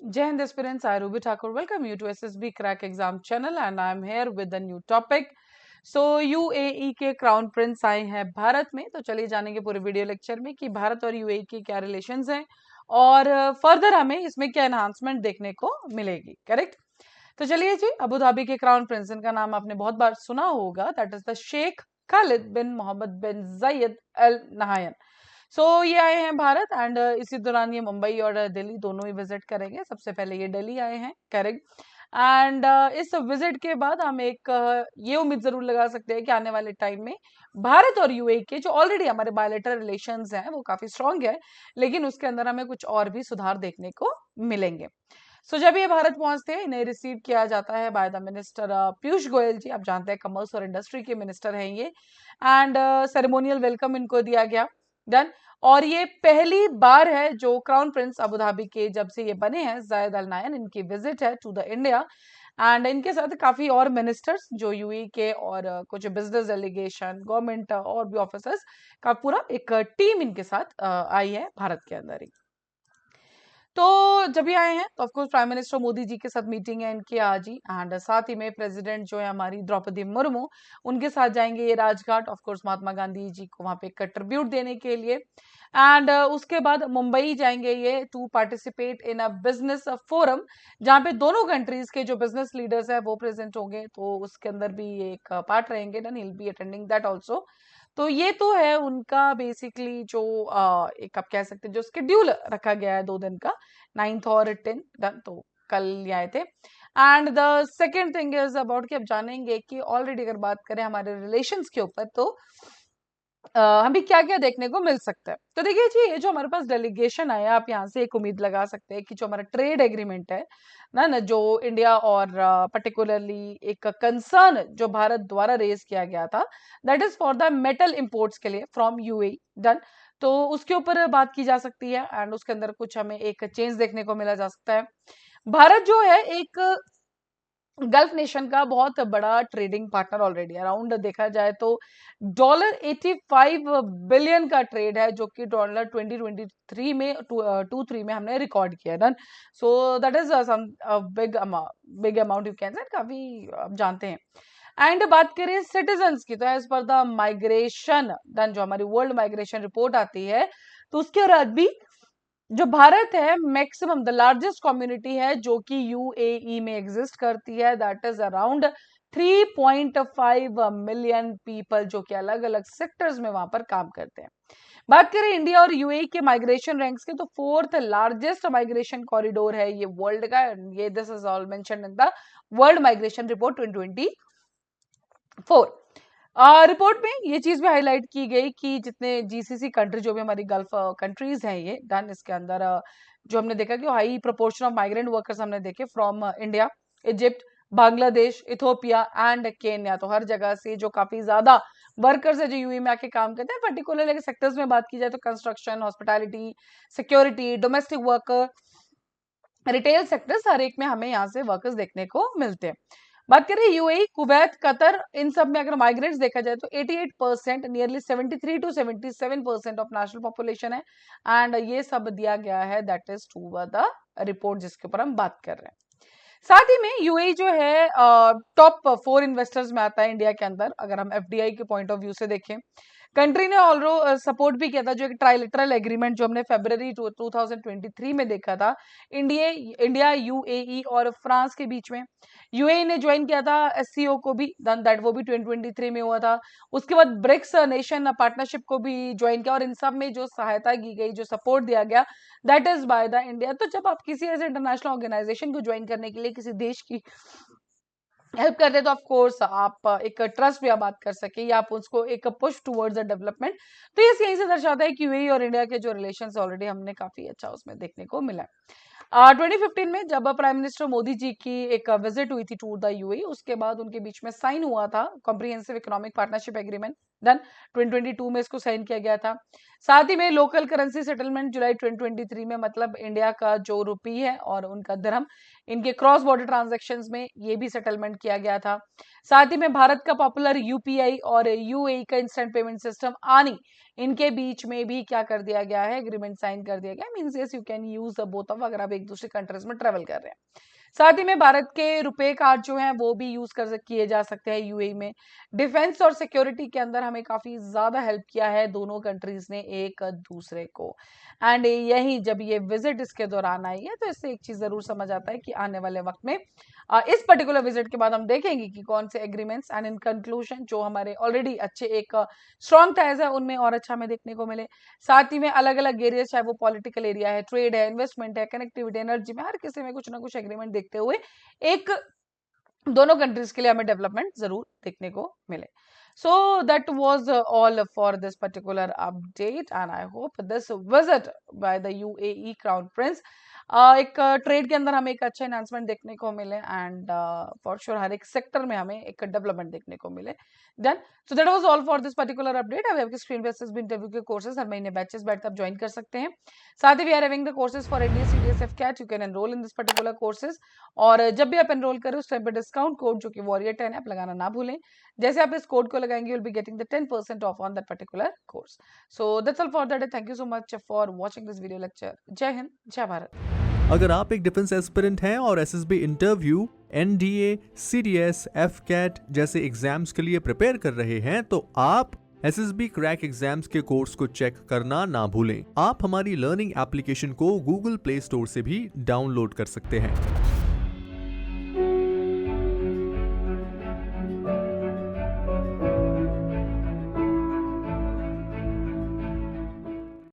Jai Hind aspirants, I Ruby Thakur welcome you to SSB Crack Exam channel and I am here with a new topic. So UAE के crown Prince आए हैं भारत में, तो चलिए जानेंगे पूरे video lecture में कि भारत और यूएई के क्या रिलेशंस हैं और फर्दर हमें इसमें क्या एनहांसमेंट देखने को मिलेगी। करेक्ट। तो चलिए जी, अबू धाबी के क्राउन प्रिंस, इनका नाम आपने बहुत बार सुना होगा, that is the Sheikh Khalid bin Mohammed bin Zayed Al नहायन। ये आए हैं भारत एंड इसी दौरान ये मुंबई और दिल्ली दोनों ही विजिट करेंगे। सबसे पहले ये दिल्ली आए हैं, करेक्ट। एंड इस विजिट के बाद हम एक ये उम्मीद जरूर लगा सकते हैं कि आने वाले टाइम में भारत और यूएई के जो ऑलरेडी हमारे बायलैटरल रिलेशंस हैं वो काफी स्ट्रांग है, लेकिन उसके अंदर हमें कुछ और भी सुधार देखने को मिलेंगे। जब ये भारत पहुंचते हैं, इन्हें रिसीव किया जाता है by the minister Piyush Goyal ji. आप जानते हैं कमर्स और इंडस्ट्री के मिनिस्टर हैं ये। एंड सेरेमोनियल वेलकम इनको दिया गया। डन। और ये पहली बार है जो क्राउन प्रिंस अबू धाबी के जब से ये बने हैं जायद अल नायन, इनकी विजिट है टू द इंडिया। एंड इनके साथ काफी और मिनिस्टर्स जो यूएई के और कुछ बिजनेस डेलीगेशन, गवर्नमेंट और भी ऑफिसर्स का पूरा एक टीम इनके साथ आई है भारत के अंदर ही। तो जब ये आए हैं तो of course prime minister Modi ji के साथ मीटिंग है इनकी आज ही। एंड साथ ही में प्रेसिडेंट जो है हमारी द्रौपदी मुर्मू, उनके साथ जाएंगे ये राजघाट, ऑफकोर्स महात्मा गांधी जी को वहां पे एक ट्रिब्यूट देने के लिए। एंड उसके बाद मुंबई जाएंगे ये to participate in a business forum, जहाँ पे दोनों कंट्रीज के जो बिजनेस लीडर्स है वो प्रेजेंट होंगे, तो उसके अंदर भी एक पार्ट रहेंगे। Done, he will be attending that also. तो ये तो है उनका बेसिकली जो एक आप कह सकते हैं जो स्केड्यूल रखा गया है 2 दिन का, 9th और 10th। डन, तो कल ये आए थे। And the second thing is about कि अब जानेंगे कि ऑलरेडी अगर बात करें हमारे रिलेशंस के ऊपर, तो हमें क्या क्या देखने को मिल सकता है। तो देखिए जी, ये जो हमारे पास डेलीगेशन आया, आप यहाँ से एक उम्मीद लगा सकते हैं कि जो हमारा ट्रेड एग्रीमेंट है ना ना, जो इंडिया और पर्टिकुलरली एक कंसर्न जो भारत द्वारा रेज किया गया था, that is for the metal imports के लिए फ्रॉम यूएई। डन। तो उसके ऊपर बात की जा सकती है एंड उसके अंदर कुछ हमें एक चेंज देखने को मिला जा सकता है। भारत जो है एक गल्फ नेशन का बहुत बड़ा ट्रेडिंग पार्टनर ऑलरेडी, अराउंड देखा जाए तो $85 बिलियन का ट्रेड है, जो कि डॉलर 2023 में 23 में हमने रिकॉर्ड किया। Done. That is some big amount, you can say काफी आप जानते हैं। एंड बात करें सिटीजन्स की, तो as per the migration done, जो हमारी वर्ल्ड माइग्रेशन रिपोर्ट आती है, तो उसके बाद भी जो भारत है मैक्सिमम द लार्जेस्ट कम्युनिटी है जो कि यूएई में एग्जिस्ट करती है, that is around 3.5 million people, जो कि अलग अलग सेक्टर्स में वहां पर काम करते हैं। बात करें इंडिया और यूएई के माइग्रेशन रैंक्स के, तो 4th लार्जेस्ट माइग्रेशन कॉरिडोर है ये वर्ल्ड का। ये this is all mentioned in the world migration report 2024। Report में ये चीज भी हाईलाइट की गई कि जितने जीसीसी कंट्री, जो भी हमारी गल्फ कंट्रीज हैं ये, डन, इसके अंदर जो हमने देखा कि high proportion of migrant workers हमने देखे from India, Egypt, Bangladesh, Ethiopia and Kenya. तो हर जगह से जो काफी ज्यादा वर्कर्स है जो यूएई में आके काम करते हैं, पर्टिकुलरली सेक्टर्स में बात की जाए तो construction, hospitality, security, domestic worker, retail sectors, हर एक में हमें यहाँ से वर्कर्स देखने को मिलते हैं। बात करें यूएई, कुवैत, कतर, इन सब में अगर माइग्रेंट्स देखा जाए तो 88%, nearly 73 to 77% of national population है। एंड ये सब दिया गया है, that is to the report जिसके ऊपर हम बात कर रहे हैं। साथ ही में यूएई जो है टॉप 4 इन्वेस्टर्स में आता है इंडिया के अंदर, अगर हम एफडीआई के पॉइंट ऑफ व्यू से देखें। कंट्री ने ऑलरो सपोर्ट भी किया था जो एक ट्राइलेटरल एग्रीमेंट जो हमने फरवरी 2023 में देखा था, इंडिया, यूएई और फ्रांस के बीच में। यूएई ने ज्वाइन किया था एससीओ को भी, दैट वो भी 2023 में हुआ था। उसके बाद ब्रिक्स नेशन पार्टनरशिप को भी ज्वाइन किया, और इन सब में जो सहायता की गई, जो सपोर्ट दिया गया, that is by the India. तो जब आप किसी ऐसे इंटरनेशनल ऑर्गेनाइजेशन को ज्वाइन करने के लिए किसी देश की हेल्प करते हैं, तो ऑफ कोर्स आप एक ट्रस्ट भी आप बात कर सके या आप उसको एक पुश टुवर्ड्स द डेवलपमेंट। तो ये यहीं से दर्शाता है कि यूएई और इंडिया के जो रिलेशन ऑलरेडी हमने काफी अच्छा उसमें देखने को मिला। 2015 में जब प्राइम मिनिस्टर मोदी जी की एक विजिट हुई थी टू द यूएई, उसके बाद उनके बीच में साइन हुआ था comprehensive economic partnership agreement. Done. 2022 में इसको साइन किया गया था। साथ ही में लोकल करेंसी सेटलमेंट जुलाई 2023 में, मतलब इंडिया का जो रुपी है और उनका दिरहम, इनके क्रॉस बॉर्डर ट्रांजैक्शंस में ये भी सेटलमेंट किया गया था। साथ ही में भारत का पॉपुलर यूपीआई और यूएई का इंस्टेंट पेमेंट सिस्टम आनी, इनके बीच में भी क्या कर दिया गया है, एग्रीमेंट साइन कर दिया गया। Means yes you can use the both of, अगर आप एक दूसरे कंट्रीज में ट्रेवल कर रहे हैं। साथ ही में भारत के रुपए कार्ड जो है वो भी यूज किए जा सकते हैं यूएई में। डिफेंस और सिक्योरिटी के अंदर हमें काफी ज्यादा हेल्प किया है दोनों कंट्रीज ने एक दूसरे को। एंड यही जब ये विजिट इसके दौरान आई है तो इससे एक चीज जरूर समझ आता है कि आने वाले वक्त में इस पर्टिकुलर विजिट के बाद हम देखेंगे कि कौन से एग्रीमेंट्स एंड इन कंक्लूजन जो हमारे ऑलरेडी अच्छे एक स्ट्रॉन्ग टाइज है उनमें और अच्छा हमें देखने को मिले। साथ ही में अलग अलग एरिया, चाहे वो पॉलिटिकल एरिया है, ट्रेड है, इन्वेस्टमेंट है, कनेक्टिविटी, एनर्जी में, हर किसी में कुछ ना कुछ एग्रीमेंट देखते हुए एक दोनों कंट्रीज के लिए हमें डेवलपमेंट जरूर देखने को मिले। So that was all for this particular update and I hope this visit by the UAE Crown Prince एक ट्रेड के अंदर हमें एक अच्छा एनहांसमेंट देखने को मिले एंड फॉर श्योर हर एक सेक्टर में हमें एक डेवलपमेंट देखने को मिले। Then so that was all for this particular update. अब आपके स्क्रीन पे एसएसबी इंटरव्यू के कोर्सेज हर महीने बैचेस बैठ आप ज्वाइन कर सकते हैं। साथ ही we are having the courses for NDA CDS AFCAT, you can enrol in this particular courses. और जब भी आप एनरोल करें उस टाइम पे डिस्काउंट कोड जो कि वॉरियर 10 है आप लगाना ना भूलें। जैसे आप इस कोड को लगाएंगे you will be getting the 10% of on that particular course. So that's all for that. Thank you so much for watching this video lecture. जय हिंद, जय भारत। अगर आप एक डिफेंस एस्पिरेंट हैं और SSB interview, NDA, CDS, AFCAT जैसे exams के लिए प्रिपेयर कर रहे हैं तो आप एसएसबी क्रैक एग्जाम्स के कोर्स को चेक करना ना भूलें। आप हमारी लर्निंग एप्लीकेशन को गूगल प्ले स्टोर से भी डाउनलोड कर सकते हैं।